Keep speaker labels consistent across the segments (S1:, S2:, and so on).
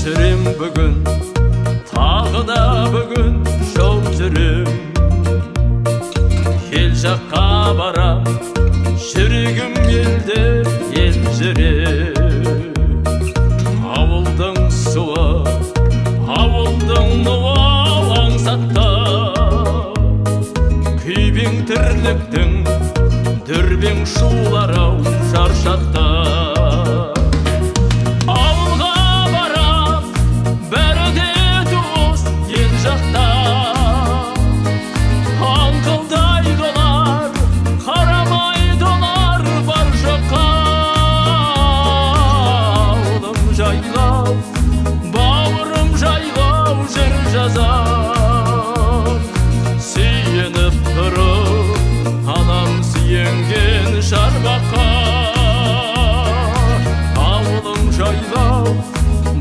S1: Жүрем бүгін, тағы да бүгін жол жүрем. Ел жаққа барам, жүрегім елде ел жүрем. Ауылдың суы, ауылдың нуы аңсатта, күйбең тірліктің дүрбең шулары-ау шаршатта. Бауырым жайлау жыр жазам, сүйеніп тұрып анам сүйенген шарбаққа. Ауылым жайлау,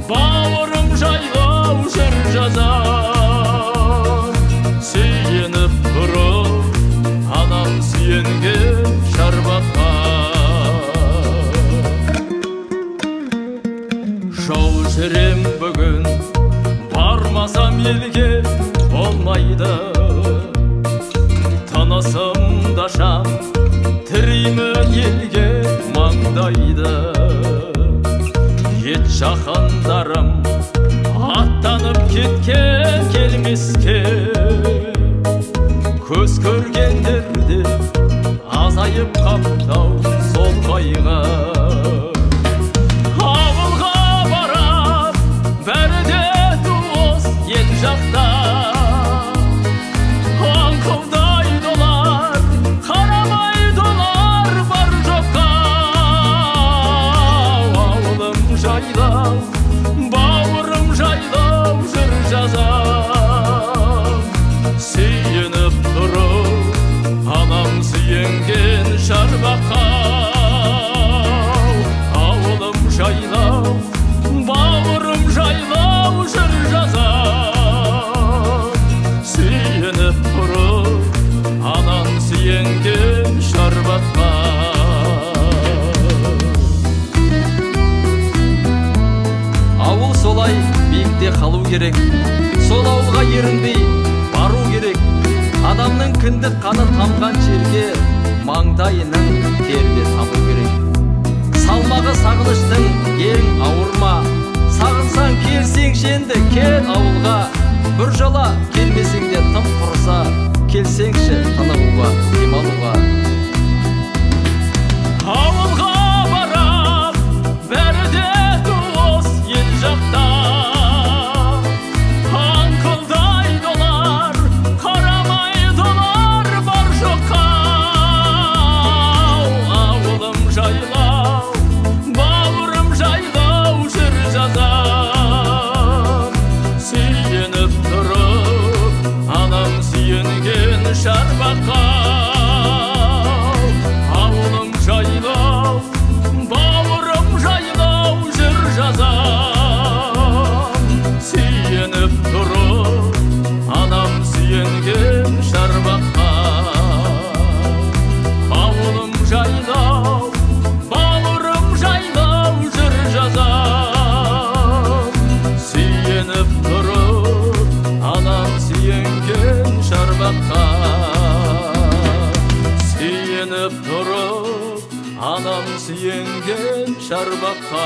S1: бауырым жайлау жыр жазам, сүйеніп тұрып анам сүйенген шарбаққа. Жол жүрем бүгін, бармасам елге болмайды. Тынысымда жан, тіреймін елге маңдайды. Ет жақындарым аттанып кеткен келмеске, көз көргендерде азайып қаптау сол қайға. Бауырым жайлау жыр жазам, сүйеніп тұрып анам сүйенген шарбаққа. Ауылым жайлау, бауырым жайлау жыр жазам, сүйеніп тұрып анам сүйенген шарбаққа. Ауыл солай биікте қалу керек, сол ауылға ерінбей бару керек. Адамның кіндік қаны тамған жерге маңдайының терде табу керек. Салмағы сағыныштың ең ауырма, сағынсаң келсеңші енді кел ауылға. Біржола келмесең де тым құрыса, келсеңші тынығуға, демалуға. Ауылға барам, бәрі де туыс ел жақта. Аңқылдайды олар, қарамайды олар бар жоққа. Ауылым жайлау, бауырым жайлау жыр жазам, сүйеніп тұрып анам сүйенген шарбаққа. Ауылым жайлау, бауырым жайлау жыр жазам, сүйеніп тұрып анам сүйенген шарбаққа. Ауылым жайлау, бауырым жайлау жыр жазам, сүйеніп тұрып анам сүйенген шарбаққа. Сүйеніп тұрып анам сүйенген шарбаққа.